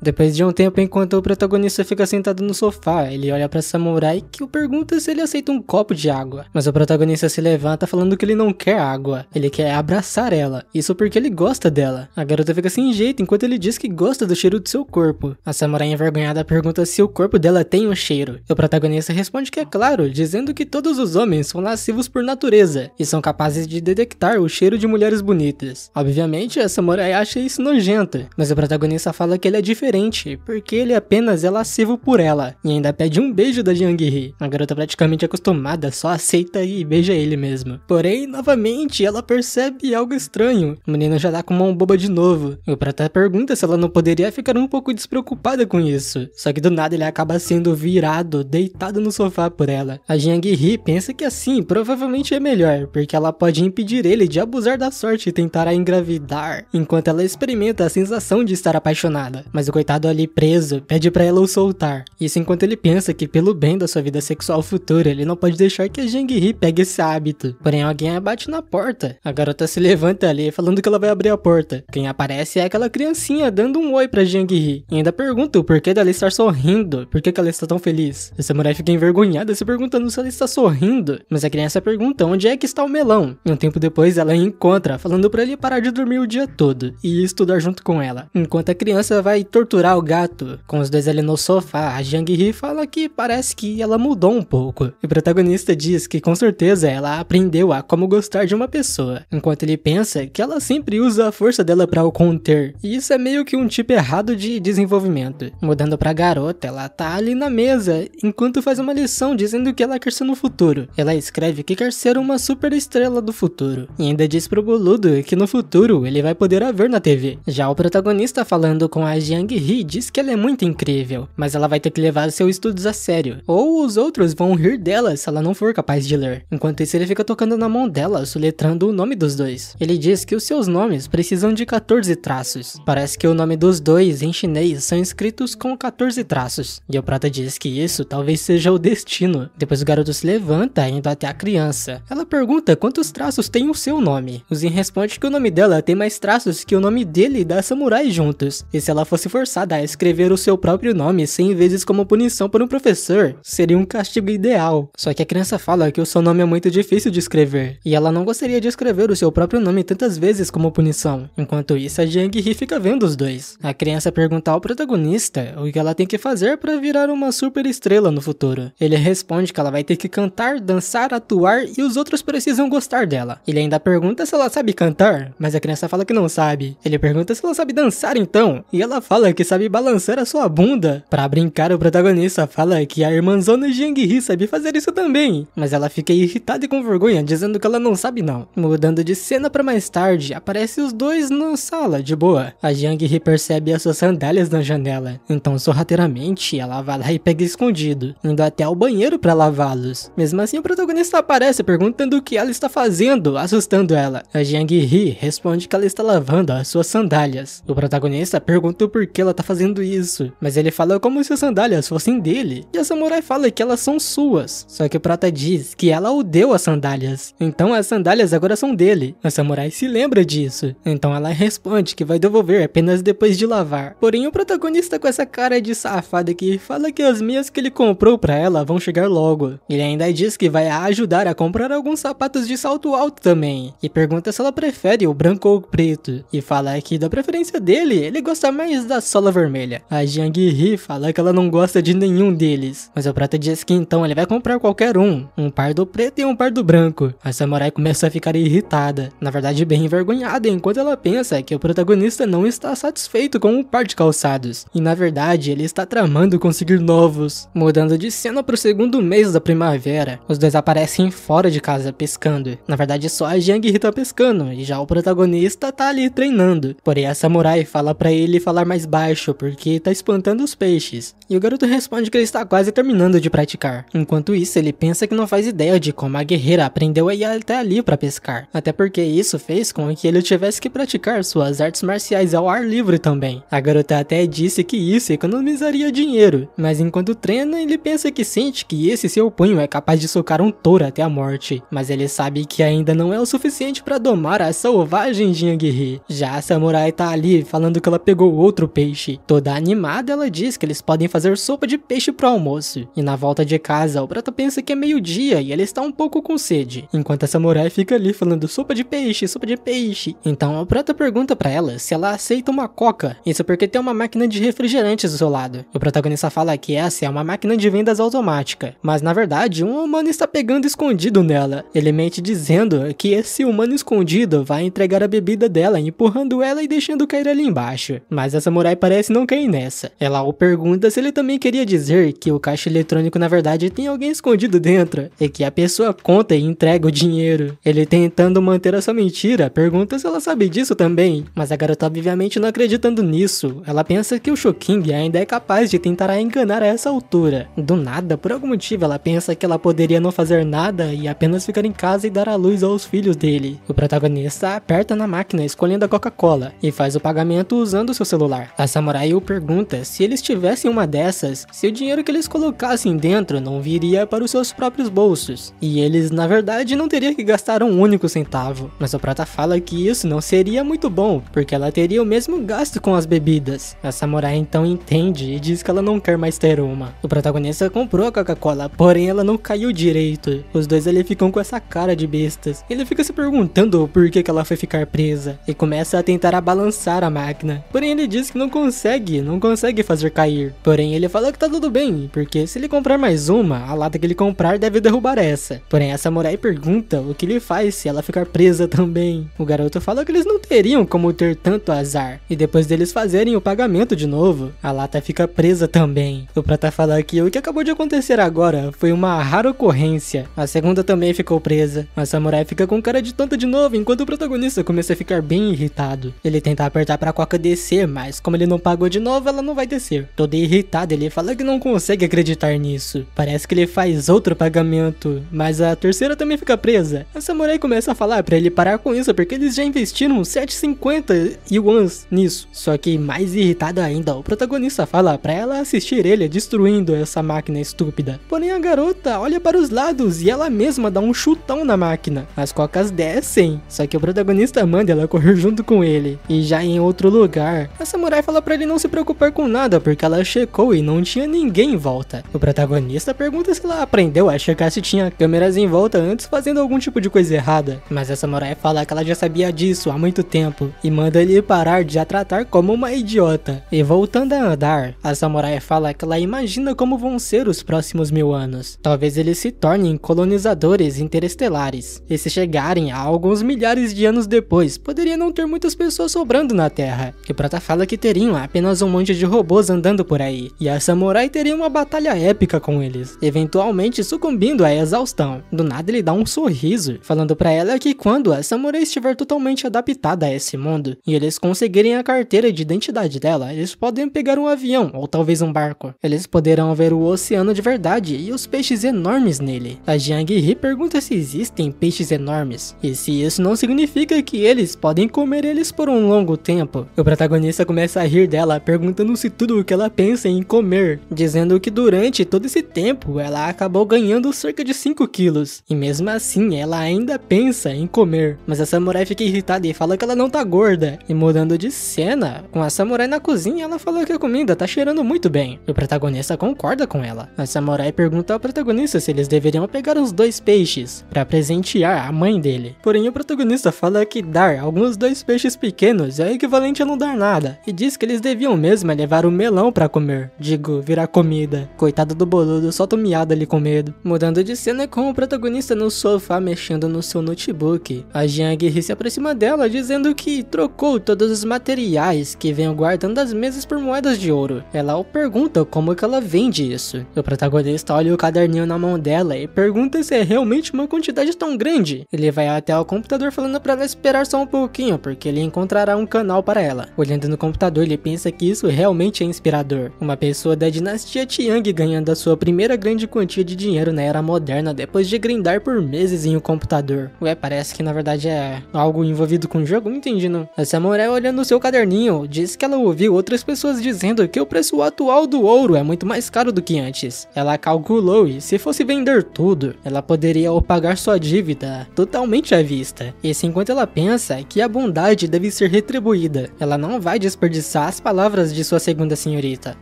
Depois de um tempo, enquanto o protagonista fica sentado no sofá, ele olha pra samurai que o pergunta se ele aceita um copo de água. Mas o protagonista se levanta falando que ele não quer água, ele quer abraçar ela, isso porque ele gosta dela. A garota fica sem jeito enquanto ele diz que gosta do cheiro do seu corpo. A samurai envergonhada pergunta se o corpo dela tem um cheiro. O protagonista responde que é claro, dizendo que todos os homens são lascivos por natureza e são capazes de detectar o cheiro de mulheres bonitas. Obviamente, a samurai acha isso nojento, mas o protagonista fala que ele é diferente, porque ele apenas é lascivo por ela, e ainda pede um beijo da Jiang-hee. A garota praticamente acostumada só aceita e beija ele mesmo. Porém, novamente, ela percebe algo estranho. O menino já tá com mão boba de novo. O prota pergunta se ela não poderia ficar um pouco despreocupada com isso. Só que do nada ele acaba sendo virado, deitado no sofá por ela. A Jiang-hee pensa que assim provavelmente é melhor, porque ela pode impedir ele de abusar da sorte e tentar a engravidar, enquanto ela experimenta a sensação de estar apaixonada. Mas o coitado ali preso pede pra ela o soltar. Isso enquanto ele pensa que pelo bem da sua vida sexual futura, ele não pode deixar que a Jiang-hee pegue esse hábito. Porém alguém bate na porta. A garota se levanta ali falando que ela vai abrir a porta. Quem aparece é aquela criancinha dando um oi pra Jiang-hee. E ainda pergunta o porquê dela estar sorrindo. Por que ela está tão feliz? A samurai fica envergonhada se perguntando se ela está sorrindo. Mas a criança pergunta onde é que está o melão. E um tempo depois ela encontra, falando pra ele parar de dormir o dia todo e estudar junto com ela. Enquanto a criança vai torturar o gato. Com os dois ali no sofá, a Jiang-hee fala que parece que ela mudou um pouco. E o protagonista diz que com certeza ela aprendeu a como gostar de uma pessoa. Enquanto ele pensa que ela sempre usa a força dela pra o conter. E isso é meio que um tipo errado de desenvolvimento. Mudando pra garota, ela tá ali na mesa, enquanto faz uma lição dizendo que ela quer ser no futuro. Ela escreve que quer ser uma super estrela do futuro. E ainda diz pro boludo que no futuro ele vai poder a ver na TV. Já o protagonista falando com a Jiang-hee diz que ela é muito incrível, mas ela vai ter que levar seus estudos a sério. Ou os outros vão rir dela se ela não for capaz de ler. Enquanto isso ele fica tocando na mão dela, soletrando o nome dos dois. Ele diz que os seus nomes precisam de 14 traços. Parece que o nome dos dois em chinês são escritos com 14 traços. E o prata diz que isso talvez seja o destino. Depois o garoto se levanta indo até a criança. Ela pergunta quantos traços tem o seu nome. O Zin responde que o nome dela tem mais traços que o nome dele e da samurai juntos. E se ela fosse forçada a escrever o seu próprio nome 100 vezes como punição por um professor, seria um castigo ideal. Só que a criança fala que o seu nome é muito difícil de escrever. E ela não gostaria de escrever o seu próprio nome tantas vezes como punição. Enquanto isso, a Jiang-hee fica vendo os dois. A criança pergunta ao protagonista o que ela tem que fazer para virar uma super estrela no futuro. Ele responde que ela vai ter que cantar, dançar, atuar e os outros precisam gostar dela. Ele ainda pergunta se ela sabe cantar, mas a criança fala que não sabe. Ele pergunta se ela sabe dançar então, e ela fala que sabe balançar a sua bunda. Pra brincar, o protagonista fala que a irmãzona Jiang-hee sabe fazer isso também, mas ela fica irritada e com vergonha, dizendo que ela não sabe não. Mudando de cena pra mais tarde, aparece os dois na sala, de boa. A Jiang-hee percebe as suas sandálias na janela, então sorrateiramente ela vai lá e pega escondido, indo até o banheiro pra lavá-los. Mesmo assim, o protagonista aparece perguntando o que ela está fazendo, assustando ela. A Jiang-hee responde que ela está lavando as suas sandálias. O protagonista pergunta o porquê ela tá fazendo isso, mas ele fala como se as sandálias fossem dele, e a samurai fala que elas são suas. Só que o prota diz que ela o deu as sandálias, então as sandálias agora são dele. A samurai se lembra disso, então ela responde que vai devolver apenas depois de lavar. Porém, o protagonista com essa cara de safada aqui fala que as meias que ele comprou pra ela vão chegar logo. Ele ainda diz que vai a ajudar a comprar alguns sapatos de salto alto também, e pergunta se ela prefere o branco ou o preto, e fala que da preferência dele, ele gosta mais da sola vermelha. A Jiang-hee fala que ela não gosta de nenhum deles, mas o prata diz que então ele vai comprar qualquer um par do preto e um par do branco. A samurai começa a ficar irritada, na verdade bem envergonhada, enquanto ela pensa que o protagonista não está satisfeito com um par de calçados, e na verdade ele está tramando conseguir novos. Mudando de cena pro segundo mês da primavera, os dois aparecem fora de casa pescando. Na verdade só a Jiang-hee tá pescando, e já o protagonista tá ali treinando. Porém a samurai fala pra ele falar mais baixo, porque tá espantando os peixes. E o garoto responde que ele está quase terminando de praticar. Enquanto isso, ele pensa que não faz ideia de como a guerreira aprendeu a ir até ali pra pescar. Até porque isso fez com que ele tivesse que praticar suas artes marciais ao ar livre também. A garota até disse que isso economizaria dinheiro, mas enquanto treina, ele pensa que sente que esse seu punho é capaz de socar um touro até a morte. Mas ele sabe que ainda não é o suficiente pra domar a selvagem Jiang-hee. Já a samurai tá ali falando que ela pegou outro peixe peixe. Toda animada, ela diz que eles podem fazer sopa de peixe pro almoço. E na volta de casa, o prata pensa que é meio-dia e ele está um pouco com sede, enquanto a samurai fica ali falando sopa de peixe, sopa de peixe. Então o prata pergunta pra ela se ela aceita uma coca, isso porque tem uma máquina de refrigerantes do seu lado. O protagonista fala que essa é uma máquina de vendas automática, mas na verdade um humano está pegando escondido nela. Ele mente dizendo que esse humano escondido vai entregar a bebida dela, empurrando ela e deixando cair ali embaixo. Mas a samurai parece não cair nessa. Ela o pergunta se ele também queria dizer que o caixa eletrônico na verdade tem alguém escondido dentro, e que a pessoa conta e entrega o dinheiro. Ele tentando manter a sua mentira, pergunta se ela sabe disso também, mas a garota obviamente não acreditando nisso. Ela pensa que o Shoking ainda é capaz de tentar a enganar a essa altura. Do nada, por algum motivo, ela pensa que ela poderia não fazer nada e apenas ficar em casa e dar à luz aos filhos dele. O protagonista aperta na máquina escolhendo a Coca-Cola e faz o pagamento usando seu celular. A samurai o pergunta se eles tivessem uma dessas, se o dinheiro que eles colocassem dentro não viria para os seus próprios bolsos, e eles na verdade não teriam que gastar um único centavo. Mas o prata fala que isso não seria muito bom, porque ela teria o mesmo gasto com as bebidas. A samurai então entende e diz que ela não quer mais ter uma. O protagonista comprou a Coca-Cola, porém ela não caiu direito. Os dois ali ficam com essa cara de bestas. Ele fica se perguntando por que ela foi ficar presa, e começa a tentar balançar a máquina. Porém ele diz que não consegue fazer cair. Porém ele fala que tá tudo bem, porque se ele comprar mais uma, a lata que ele comprar deve derrubar essa. Porém a samurai pergunta o que ele faz se ela ficar presa também. O garoto fala que eles não teriam como ter tanto azar, e depois deles fazerem o pagamento de novo, a lata fica presa também. O prata fala que o que acabou de acontecer agora foi uma rara ocorrência. A segunda também ficou presa. A samurai fica com cara de tonta de novo, enquanto o protagonista começa a ficar bem irritado. Ele tenta apertar pra Coca descer, mas como ele não pagou de novo, ela não vai descer. Todo irritado, ele fala que não consegue acreditar nisso. Parece que ele faz outro pagamento, mas a terceira também fica presa. A samurai começa a falar pra ele parar com isso, porque eles já investiram 750 yuans nisso. Só que mais irritado ainda, o protagonista fala pra ela assistir ele destruindo essa máquina estúpida. Porém a garota olha para os lados e ela mesma dá um chutão na máquina. As cocas descem, só que o protagonista manda ela correr junto com ele. E já em outro lugar, a samurai fala pra ele não se preocupar com nada, porque ela checou e não tinha ninguém em volta. O protagonista pergunta se ela aprendeu a checar se tinha câmeras em volta antes fazendo algum tipo de coisa errada. Mas a samurai fala que ela já sabia disso há muito tempo e manda ele parar de a tratar como uma idiota. E voltando a andar, a samurai fala que ela imagina como vão ser os próximos 1000 anos. Talvez eles se tornem colonizadores interestelares. E se chegarem a alguns milhares de anos depois, poderia não ter muitas pessoas sobrando na Terra. Que o prata fala que teriam apenas um monte de robôs andando por aí. E a samurai teria uma batalha épica com eles, eventualmente sucumbindo à exaustão. Do nada ele dá um sorriso, falando pra ela que quando a samurai estiver totalmente adaptada a esse mundo, e eles conseguirem a carteira de identidade dela, eles podem pegar um avião, ou talvez um barco. Eles poderão ver o oceano de verdade e os peixes enormes nele. A Jiang-Hee pergunta se existem peixes enormes, e se isso não significa que eles podem comer eles por um longo tempo. O protagonista começa a rir dela, perguntando se tudo o que ela pensa em comer, dizendo que durante todo esse tempo ela acabou ganhando cerca de 5 quilos, e mesmo assim ela ainda pensa em comer. Mas a samurai fica irritada e fala que ela não tá gorda, e mudando de cena, com a samurai na cozinha, ela fala que a comida tá cheirando muito bem. O protagonista concorda com ela. A samurai pergunta ao protagonista se eles deveriam pegar os 2 peixes pra presentear a mãe dele. Porém o protagonista fala que dar alguns 2 peixes pequenos é equivalente a não dar nada, e diz que eles deviam mesmo levar o melão pra comer, digo, virar comida. Coitado do boludo, solta um miado ali com medo. Mudando de cena com o protagonista no sofá mexendo no seu notebook. A Jiang-Hee se aproxima dela dizendo que trocou todos os materiais que venham guardando as mesas por moedas de ouro. Ela o pergunta como que ela vende isso. O protagonista olha o caderninho na mão dela e pergunta se é realmente uma quantidade tão grande. Ele vai até o computador falando pra ela esperar só um pouquinho, porque ele encontrará um canal para ela. Olhando no computador, ele pensa que isso realmente é inspirador. Uma pessoa da dinastia Tiang ganhando a sua primeira grande quantia de dinheiro na era moderna depois de grindar por meses em um computador. Ué, parece que na verdade é algo envolvido com o jogo, não entendi não. A samurai olhando o seu caderninho, diz que ela ouviu outras pessoas dizendo que o preço atual do ouro é muito mais caro do que antes. Ela calculou e se fosse vender tudo, ela poderia pagar sua dívida totalmente à vista. Isso enquanto ela pensa que a bondade deve ser retribuída. Ela não vai desperdiçar reforçar as palavras de sua segunda senhorita,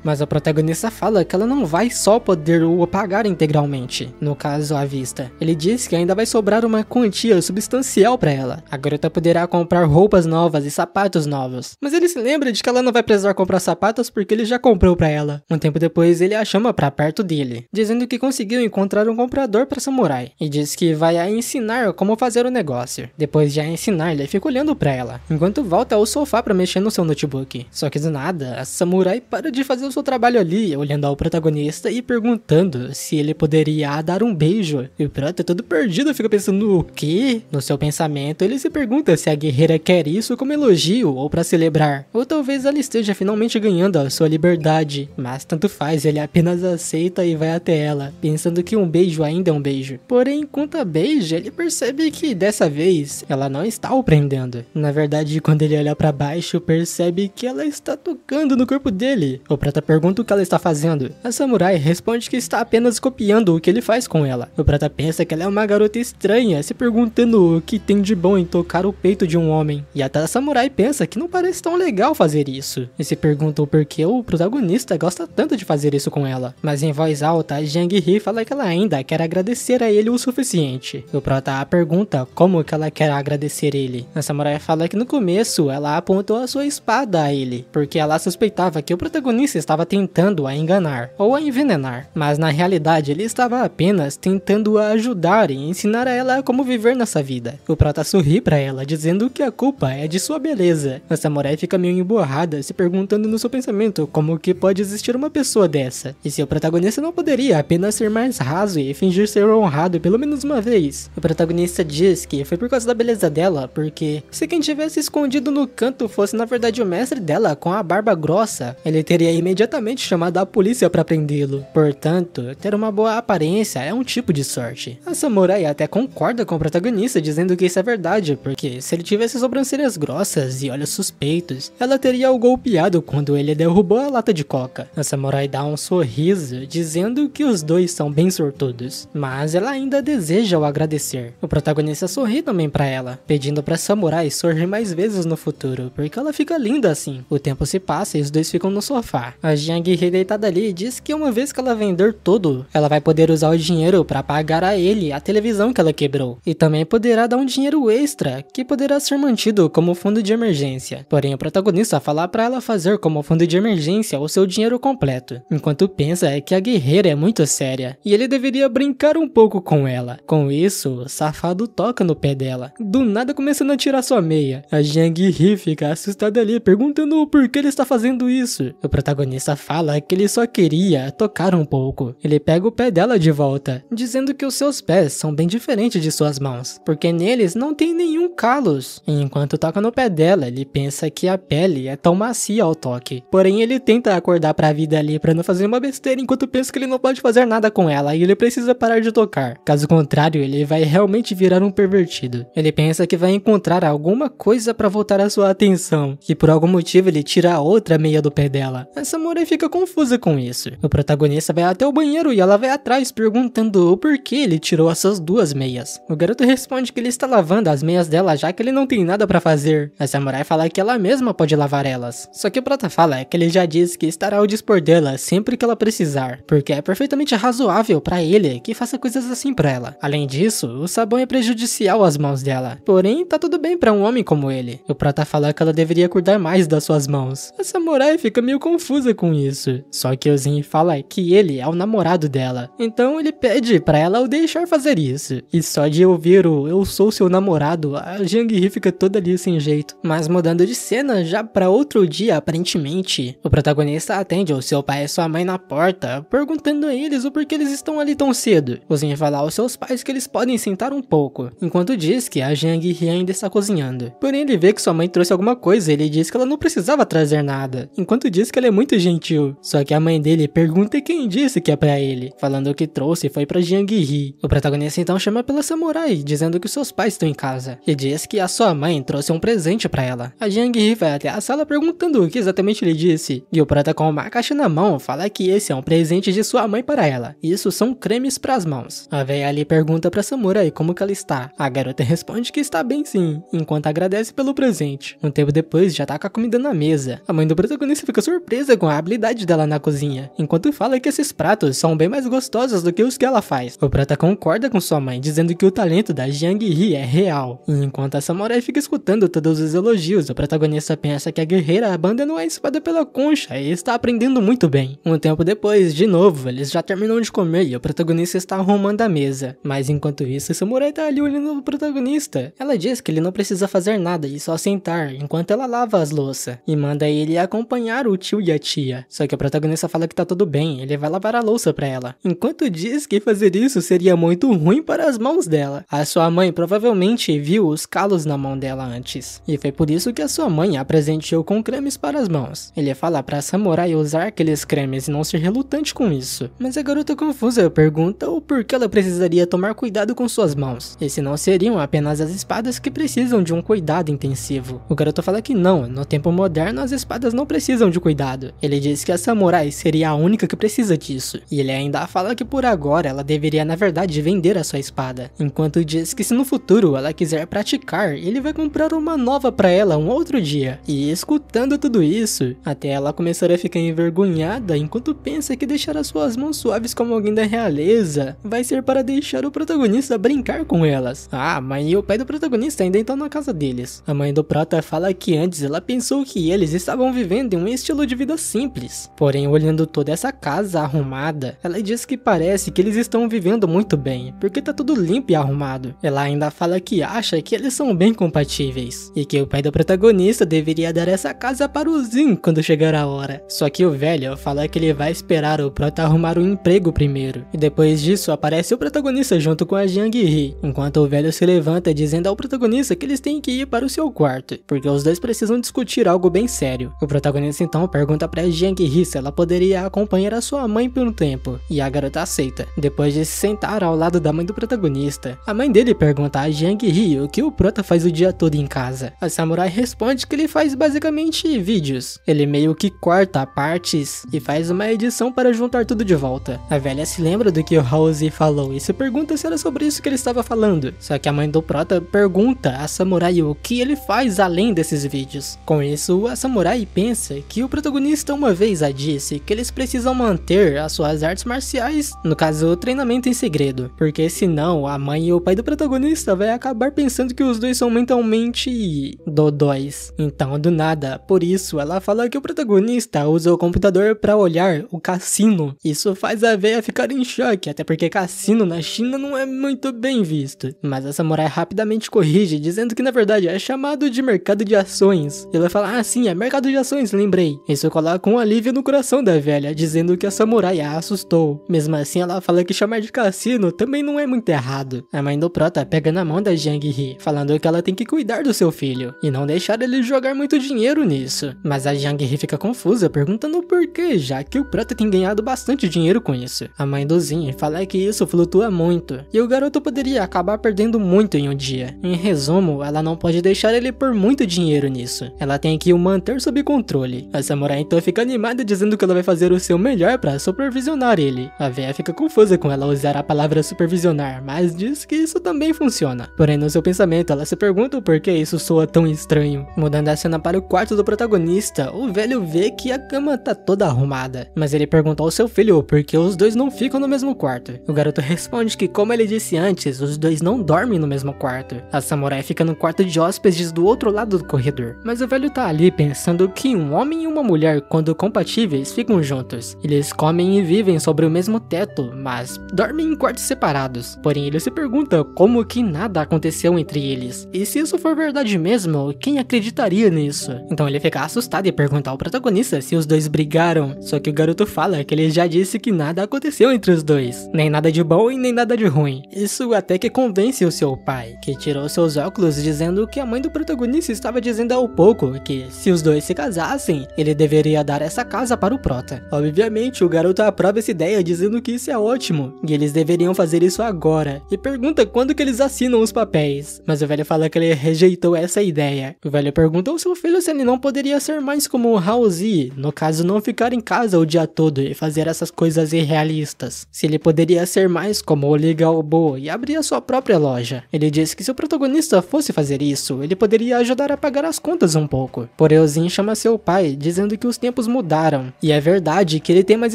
mas a protagonista fala que ela não vai só poder o pagar integralmente, no caso à vista. Ele diz que ainda vai sobrar uma quantia substancial para ela. A garota poderá comprar roupas novas e sapatos novos, mas ele se lembra de que ela não vai precisar comprar sapatos porque ele já comprou para ela. Um tempo depois ele a chama para perto dele, dizendo que conseguiu encontrar um comprador para Samurai, e diz que vai a ensinar como fazer o negócio. Depois de a ensinar, ele fica olhando para ela, enquanto volta ao sofá para mexer no seu notebook. Só que do nada, a Samurai para de fazer o seu trabalho ali, olhando ao protagonista e perguntando se ele poderia dar um beijo. E o prota, todo perdido, fica pensando: o quê? No seu pensamento, ele se pergunta se a guerreira quer isso como elogio ou para celebrar, ou talvez ela esteja finalmente ganhando a sua liberdade. Mas tanto faz, ele apenas aceita e vai até ela, pensando que um beijo ainda é um beijo. Porém, enquanto a beija, ele percebe que dessa vez ela não está o prendendo. Na verdade, quando ele olha para baixo, percebe que ela está tocando no corpo dele. O prata pergunta o que ela está fazendo. A Samurai responde que está apenas copiando o que ele faz com ela. O prata pensa que ela é uma garota estranha, se perguntando o que tem de bom em tocar o peito de um homem. E até a Samurai pensa que não parece tão legal fazer isso. E se pergunta o porquê o protagonista gosta tanto de fazer isso com ela. Mas em voz alta, a Jang Hee fala que ela ainda quer agradecer a ele o suficiente. O prota a pergunta como que ela quer agradecer ele. A Samurai fala que no começo ela apontou a sua espada a ele, porque ela suspeitava que o protagonista estava tentando a enganar ou a envenenar, mas na realidade ele estava apenas tentando a ajudar e ensinar a ela como viver nessa vida. O prota sorri pra ela, dizendo que a culpa é de sua beleza. A Samurai fica meio emburrada, se perguntando no seu pensamento como que pode existir uma pessoa dessa, e se o protagonista não poderia apenas ser mais raso e fingir ser honrado pelo menos uma vez. O protagonista diz que foi por causa da beleza dela, porque se quem tivesse escondido no canto fosse na verdade o mestre dela com a barba grossa, ele teria imediatamente chamado a polícia para prendê-lo. Portanto, ter uma boa aparência é um tipo de sorte. A Samurai até concorda com o protagonista, dizendo que isso é verdade, porque se ele tivesse sobrancelhas grossas e olhos suspeitos, ela teria o golpeado quando ele derrubou a lata de coca. A Samurai dá um sorriso, dizendo que os dois são bem sortudos, mas ela ainda deseja o agradecer. O protagonista sorri também para ela, pedindo para Samurai sorrir mais vezes no futuro, porque ela fica linda assim. O tempo se passa e os dois ficam no sofá. A Jang Hee deitada ali diz que uma vez que ela vender tudo, ela vai poder usar o dinheiro para pagar a ele a televisão que ela quebrou, e também poderá dar um dinheiro extra que poderá ser mantido como fundo de emergência. Porém, o protagonista fala para ela fazer como fundo de emergência o seu dinheiro completo, enquanto pensa que a guerreira é muito séria e ele deveria brincar um pouco com ela. Com isso, o safado toca no pé dela, do nada começando a tirar sua meia. A Jang Hee fica assustada ali, perguntando por que ele está fazendo isso. O protagonista fala que ele só queria tocar um pouco. Ele pega o pé dela de volta, dizendo que os seus pés são bem diferentes de suas mãos, porque neles não tem nenhum calos. E enquanto toca no pé dela, ele pensa que a pele é tão macia ao toque. Porém, ele tenta acordar pra vida ali pra não fazer uma besteira, enquanto pensa que ele não pode fazer nada com ela e ele precisa parar de tocar. Caso contrário, ele vai realmente virar um pervertido. Ele pensa que vai encontrar alguma coisa pra voltar a sua atenção, e por algum motivo ele tira a outra meia do pé dela. A Samurai fica confusa com isso. O protagonista vai até o banheiro e ela vai atrás, perguntando o porquê ele tirou essas duas meias. O garoto responde que ele está lavando as meias dela, já que ele não tem nada pra fazer. A Samurai fala que ela mesma pode lavar elas. Só que o prota fala que ele já disse que estará ao dispor dela sempre que ela precisar, porque é perfeitamente razoável pra ele que faça coisas assim pra ela. Além disso, o sabão é prejudicial às mãos dela. Porém, tá tudo bem pra um homem como ele. O prota fala que ela deveria cuidar mais das suas mãos. A Samurai fica meio confusa com isso. Só que o Zin fala que ele é o namorado dela. Então ele pede pra ela o deixar fazer isso. E só de ouvir o "eu sou seu namorado", a Jang Hee fica toda ali sem jeito. Mas mudando de cena, já pra outro dia, aparentemente, o protagonista atende o seu pai e sua mãe na porta, perguntando a eles o porquê eles estão ali tão cedo. O Zin fala aos seus pais que eles podem sentar um pouco, enquanto diz que a Jang Hee ainda está cozinhando. Porém, ele vê que sua mãe trouxe alguma coisa e ele diz que ela não precisava trazer nada, enquanto diz que ela é muito gentil. Só que a mãe dele pergunta quem disse que é pra ele, falando que trouxe foi pra Jang Hee. O protagonista então chama pela Samurai, dizendo que seus pais estão em casa, e diz que a sua mãe trouxe um presente pra ela. A Jang Hee vai até a sala perguntando o que exatamente ele disse, e o prota com uma caixa na mão fala que esse é um presente de sua mãe para ela. Isso são cremes pras mãos. A véia ali pergunta pra Samurai como que ela está. A garota responde que está bem sim, enquanto agradece pelo presente. Um tempo depois já tá com a comida na mesa mesa. A mãe do protagonista fica surpresa com a habilidade dela na cozinha, enquanto fala que esses pratos são bem mais gostosos do que os que ela faz. O prota concorda com sua mãe, dizendo que o talento da Jiang Hee é real. E enquanto a samurai fica escutando todos os elogios, o protagonista pensa que a guerreira abandonou a espada pela concha e está aprendendo muito bem. Um tempo depois, de novo, eles já terminam de comer e o protagonista está arrumando a mesa. Mas enquanto isso, a samurai tá ali olhando o protagonista. Ela diz que ele não precisa fazer nada e só sentar, enquanto ela lava as louças. E manda ele acompanhar o tio e a tia. Só que o protagonista fala que tá tudo bem, ele vai lavar a louça pra ela. Enquanto diz que fazer isso seria muito ruim para as mãos dela. A sua mãe provavelmente viu os calos na mão dela antes. E foi por isso que a sua mãe a presenteou com cremes para as mãos. Ele fala pra samurai usar aqueles cremes e não ser relutante com isso. Mas a garota confusa pergunta o porquê ela precisaria tomar cuidado com suas mãos. E se não seriam apenas as espadas que precisam de um cuidado intensivo. O garoto fala que não, no tempo moderno as espadas não precisam de cuidado. Ele diz que a samurai seria a única que precisa disso. E ele ainda fala que por agora ela deveria na verdade vender a sua espada. Enquanto diz que se no futuro ela quiser praticar, ele vai comprar uma nova pra ela um outro dia. E escutando tudo isso, até ela começar a ficar envergonhada enquanto pensa que deixar as suas mãos suaves como alguém da realeza vai ser para deixar o protagonista brincar com elas. A mãe e o pai do protagonista ainda estão na casa deles. A mãe do prota fala que antes ela pensou que eles estavam vivendo em um estilo de vida simples. Porém, olhando toda essa casa arrumada, ela diz que parece que eles estão vivendo muito bem, porque tá tudo limpo e arrumado. Ela ainda fala que acha que eles são bem compatíveis, e que o pai do protagonista deveria dar essa casa para o Zin quando chegar a hora. Só que o velho fala que ele vai esperar o prota arrumar um emprego primeiro, e depois disso aparece o protagonista junto com a Jiang Hee, enquanto o velho se levanta dizendo ao protagonista que eles têm que ir para o seu quarto, porque os dois precisam discutir algo bem sério. O protagonista então pergunta para Jiang Hee se ela poderia acompanhar a sua mãe por um tempo, e a garota aceita. Depois de se sentar ao lado da mãe do protagonista, a mãe dele pergunta a Jiang Hee o que o prota faz o dia todo em casa. A samurai responde que ele faz basicamente vídeos. Ele meio que corta partes e faz uma edição para juntar tudo de volta. A velha se lembra do que o House falou e se pergunta se era sobre isso que ele estava falando. Só que a mãe do prota pergunta a samurai o que ele faz além desses vídeos. Com isso, a samurai pensa que o protagonista uma vez a disse que eles precisam manter as suas artes marciais, no caso o treinamento em segredo, porque senão a mãe e o pai do protagonista vai acabar pensando que os dois são mentalmente dodóis. Então do nada, por isso ela fala que o protagonista usa o computador para olhar o cassino. Isso faz a véia ficar em choque, até porque cassino na China não é muito bem visto. Mas a samurai rapidamente corrige, dizendo que na verdade é chamado de mercado de ações. Ela fala, ah sim, é mercado de ações, lembrei. Isso coloca um alívio no coração da velha, dizendo que a samurai a assustou. Mesmo assim ela fala que chamar de cassino também não é muito errado. A mãe do prota pega na mão da Jiang Hee, falando que ela tem que cuidar do seu filho, e não deixar ele jogar muito dinheiro nisso. Mas a Jiang Hee fica confusa, perguntando por quê, já que o prota tem ganhado bastante dinheiro com isso. A mãe do Zin fala que isso flutua muito, e o garoto poderia acabar perdendo muito em um dia. Em resumo, ela não pode deixar ele por muito dinheiro nisso. Ela tem que o manter sob controle. A samurai então fica animada dizendo que ela vai fazer o seu melhor para supervisionar ele. A véia fica confusa com ela usar a palavra supervisionar, mas diz que isso também funciona. Porém, no seu pensamento, ela se pergunta o porquê isso soa tão estranho. Mudando a cena para o quarto do protagonista, o velho vê que a cama tá toda arrumada, mas ele pergunta ao seu filho por que os dois não ficam no mesmo quarto. O garoto responde que, como ele disse antes, os dois não dormem no mesmo quarto. A samurai fica no quarto de hóspedes do outro lado do corredor, mas o velho tá ali pensando que um homem e uma mulher, quando compatíveis, ficam juntos. Eles comem e vivem sobre o mesmo teto, mas dormem em quartos separados. Porém, ele se pergunta como que nada aconteceu entre eles. E se isso for verdade mesmo, quem acreditaria nisso? Então ele fica assustado e pergunta ao protagonista se os dois brigaram. Só que o garoto fala que ele já disse que nada aconteceu entre os dois. Nem nada de bom e nem nada de ruim. Isso até que convence o seu pai, que tirou seus óculos dizendo que a mãe do protagonista estava dizendo há pouco que se os dois se casassem, ele deveria dar essa casa para o prota. Obviamente, o garoto aprova essa ideia dizendo que isso é ótimo, e eles deveriam fazer isso agora, e pergunta quando que eles assinam os papéis. Mas o velho fala que ele rejeitou essa ideia. O velho pergunta ao seu filho se ele não poderia ser mais como o Haozi, no caso não ficar em casa o dia todo e fazer essas coisas irrealistas. Se ele poderia ser mais como o Li Gaobo e abrir a sua própria loja. Ele disse que se o protagonista fosse fazer isso, ele poderia ajudar a pagar as contas um pouco. Por Porém, chama seu pai, dizendo que os tempos mudaram. E é verdade que ele tem mais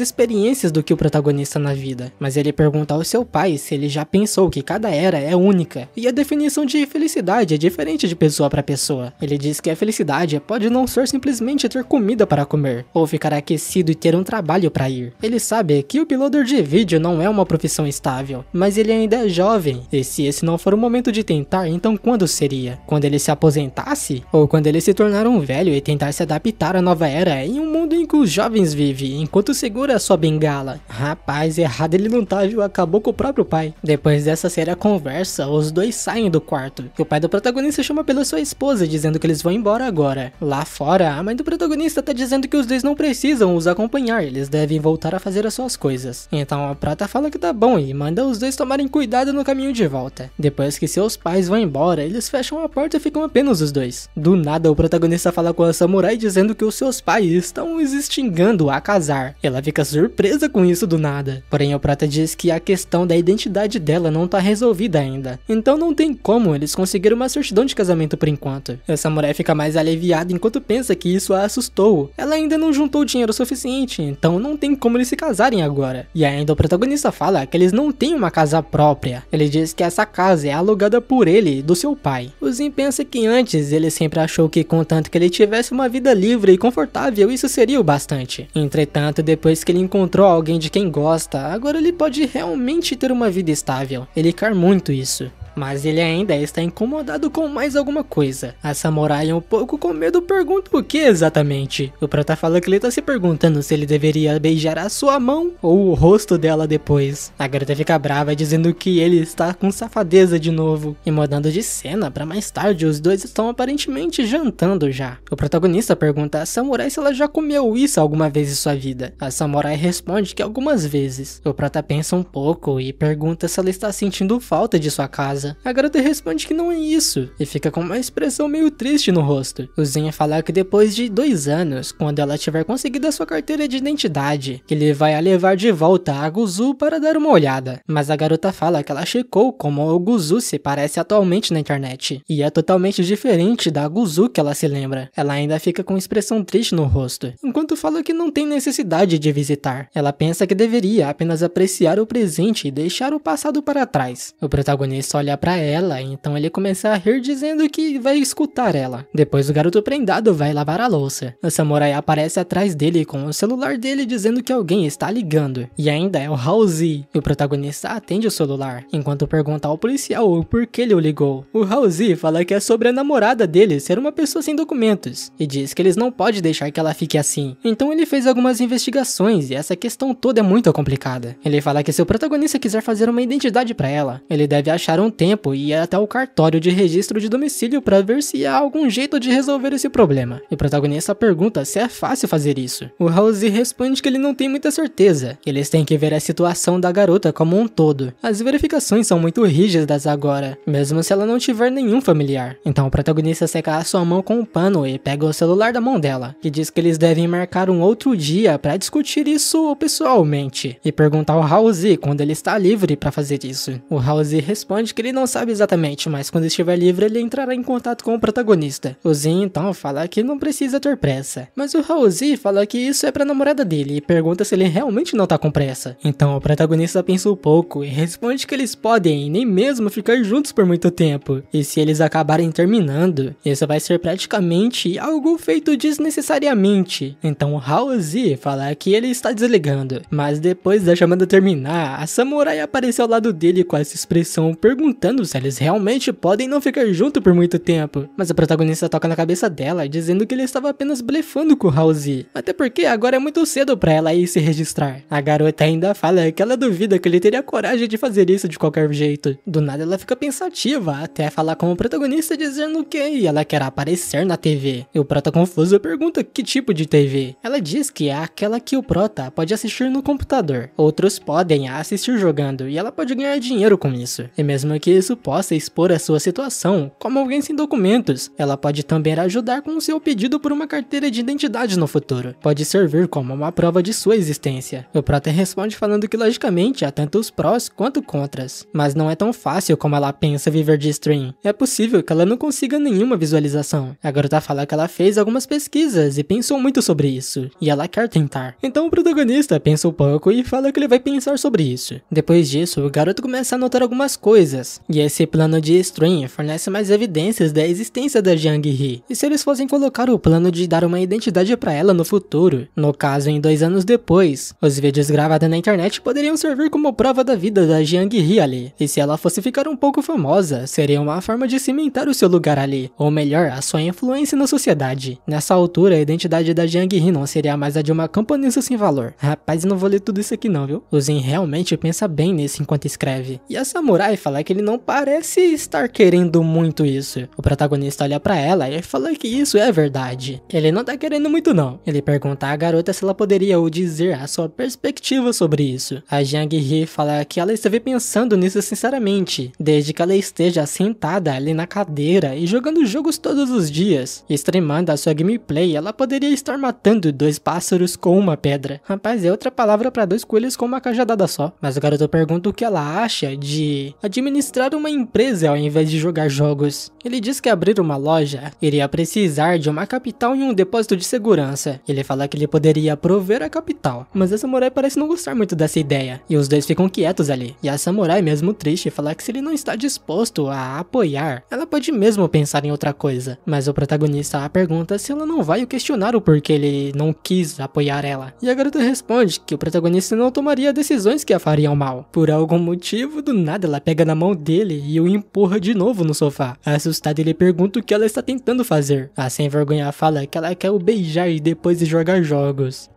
experiências do que o protagonista na vida. Mas ele pergunta ao seu pai se ele já pensou que cada era é única. E a definição de felicidade é diferente de pessoa para pessoa. Ele diz que a felicidade pode não ser simplesmente ter comida para comer, ou ficar aquecido e ter um trabalho para ir. Ele sabe que o uploader de vídeo não é uma profissão estável, mas ele ainda é jovem. E se esse não for o momento de tentar, então quando seria? Quando ele se aposentasse? Ou quando ele se tornar um velho e tentar se adaptar à nova era em um mundo em que os jovens vivem, enquanto segura a sua bengala? Rapaz, errado ele não tá, viu? Acabou com o próprio pai. Depois dessa séria conversa, os dois saem do quarto, e o pai do protagonista chama pela sua esposa, dizendo que eles vão embora agora. Lá fora, a mãe do protagonista tá dizendo que os dois não precisam os acompanhar, eles devem voltar a fazer as suas coisas. Então a prata fala que tá bom e manda os dois tomarem cuidado no caminho de volta. Depois que seus pais vão embora, eles fecham a porta e ficam apenas os dois. Do nada, o protagonista fala com a samurai dizendo que os seus pais estão os instigando a casar. Ela fica surpresa com isso do nada. Porém, o prata diz que a questão da identidade dela não tá resolvida ainda. Então não tem como eles conseguirem uma certidão de casamento por enquanto. A samurai fica mais aliviada enquanto pensa que isso a assustou. Ela ainda não juntou dinheiro suficiente, então não tem como eles se casarem agora. E ainda o protagonista fala que eles não têm uma casa própria. Ele diz que essa casa é alugada por ele e do seu pai. O Zin pensa que antes ele sempre achou que contanto que ele tivesse uma vida livre e confortável, isso seria o bastante. Entretanto, depois que ele encontrou alguém de quem gosta, agora ele pode realmente ter uma vida estável. Ele quer muito isso. Mas ele ainda está incomodado com mais alguma coisa. A samurai, um pouco com medo, pergunta o que exatamente. O prota fala que ele está se perguntando se ele deveria beijar a sua mão ou o rosto dela depois. A garota fica brava, dizendo que ele está com safadeza de novo. E mudando de cena para mais tarde, os dois estão aparentemente jantando já. O protagonista pergunta a samurai se ela já comeu isso alguma vez em sua vida. A samurai responde que algumas vezes. O prota pensa um pouco e pergunta se ela está sentindo falta de sua casa. A garota responde que não é isso, e fica com uma expressão meio triste no rosto. O Zen fala que depois de 2 anos, quando ela tiver conseguido a sua carteira de identidade, que ele vai a levar de volta a Guzu para dar uma olhada. Mas a garota fala que ela checou como o Guzu se parece atualmente na internet, e é totalmente diferente da Guzu que ela se lembra. Ela ainda fica com expressão triste no rosto, enquanto fala que não tem necessidade de visitar. Ela pensa que deveria apenas apreciar o presente e deixar o passado para trás. O protagonista olha pra ela, então ele começa a rir dizendo que vai escutar ela. Depois o garoto prendado vai lavar a louça. O samurai aparece atrás dele com o celular dele dizendo que alguém está ligando. E ainda é o Haozi. E o protagonista atende o celular, enquanto pergunta ao policial o porquê ele o ligou. O Haozi fala que é sobre a namorada dele ser uma pessoa sem documentos, e diz que eles não podem deixar que ela fique assim. Então ele fez algumas investigações e essa questão toda é muito complicada. Ele fala que se o protagonista quiser fazer uma identidade pra ela, ele deve achar um tempo e ir até o cartório de registro de domicílio para ver se há algum jeito de resolver esse problema. E o protagonista pergunta se é fácil fazer isso. O Haozi responde que ele não tem muita certeza. Eles têm que ver a situação da garota como um todo. As verificações são muito rígidas agora, mesmo se ela não tiver nenhum familiar. Então o protagonista seca a sua mão com um pano e pega o celular da mão dela, e diz que eles devem marcar um outro dia para discutir isso pessoalmente, e perguntar ao Haozi quando ele está livre para fazer isso. O Haozi responde que ele não sabe exatamente, mas quando estiver livre ele entrará em contato com o protagonista. O Zin então fala que não precisa ter pressa, mas o Haozi fala que isso é pra namorada dele e pergunta se ele realmente não tá com pressa. Então o protagonista pensa um pouco e responde que eles podem nem mesmo ficar juntos por muito tempo, e se eles acabarem terminando, isso vai ser praticamente algo feito desnecessariamente. Então o Haozi fala que ele está desligando, mas depois da chamada terminar, a samurai apareceu ao lado dele com essa expressão perguntando se eles realmente podem não ficar juntos por muito tempo. Mas a protagonista toca na cabeça dela, dizendo que ele estava apenas blefando com o Haozi, até porque agora é muito cedo pra ela ir se registrar. A garota ainda fala que ela duvida que ele teria coragem de fazer isso de qualquer jeito. Do nada ela fica pensativa, até falar com o protagonista dizendo que ela quer aparecer na TV. E o prota confuso pergunta que tipo de TV. Ela diz que é aquela que o prota pode assistir no computador. Outros podem assistir jogando, e ela pode ganhar dinheiro com isso. E mesmo que que isso possa expor a sua situação como alguém sem documentos. Ela pode também ajudar com o seu pedido por uma carteira de identidade no futuro. Pode servir como uma prova de sua existência. O prota responde falando que logicamente há tanto os prós quanto contras, mas não é tão fácil como ela pensa viver de stream. É possível que ela não consiga nenhuma visualização. A garota fala que ela fez algumas pesquisas e pensou muito sobre isso, e ela quer tentar. Então o protagonista pensa um pouco e fala que ele vai pensar sobre isso. Depois disso, o garoto começa a notar algumas coisas, e esse plano de stream fornece mais evidências da existência da Jiang Hee. E se eles fossem colocar o plano de dar uma identidade pra ela no futuro, no caso em 2 anos depois, os vídeos gravados na internet poderiam servir como prova da vida da Jiang Hee ali. E se ela fosse ficar um pouco famosa, seria uma forma de cimentar o seu lugar ali, ou melhor, a sua influência na sociedade. Nessa altura, a identidade da Jiang Hee não seria mais a de uma camponesa sem valor. Rapaz, não vou ler tudo isso aqui não, viu? O Zen realmente pensa bem nisso enquanto escreve. E a samurai fala que ele não parece estar querendo muito isso. O protagonista olha pra ela e fala que isso é verdade. Ele não tá querendo muito não. Ele pergunta à garota se ela poderia ou dizer a sua perspectiva sobre isso. A Jiang Hee fala que ela esteve pensando nisso sinceramente, desde que ela esteja sentada ali na cadeira e jogando jogos todos os dias. Streamando a sua gameplay, ela poderia estar matando 2 pássaros com uma pedra. Rapaz, é outra palavra pra 2 coelhos com uma cajadada só. Mas o garoto pergunta o que ela acha de administrar uma empresa ao invés de jogar jogos. Ele diz que abrir uma loja iria precisar de uma capital e um depósito de segurança. Ele fala que ele poderia prover a capital, mas a samurai parece não gostar muito dessa ideia, e os dois ficam quietos ali. E a samurai, mesmo triste, fala que se ele não está disposto a apoiar, ela pode mesmo pensar em outra coisa. Mas o protagonista a pergunta se ela não vai o questionar o porquê ele não quis apoiar ela. E a garota responde que o protagonista não tomaria decisões que a fariam mal. Por algum motivo, do nada ela pega na mão dele e o empurra de novo no sofá. Assustado, ele pergunta o que ela está tentando fazer. A sem vergonha fala que ela quer o beijar e depois de jogar jogos.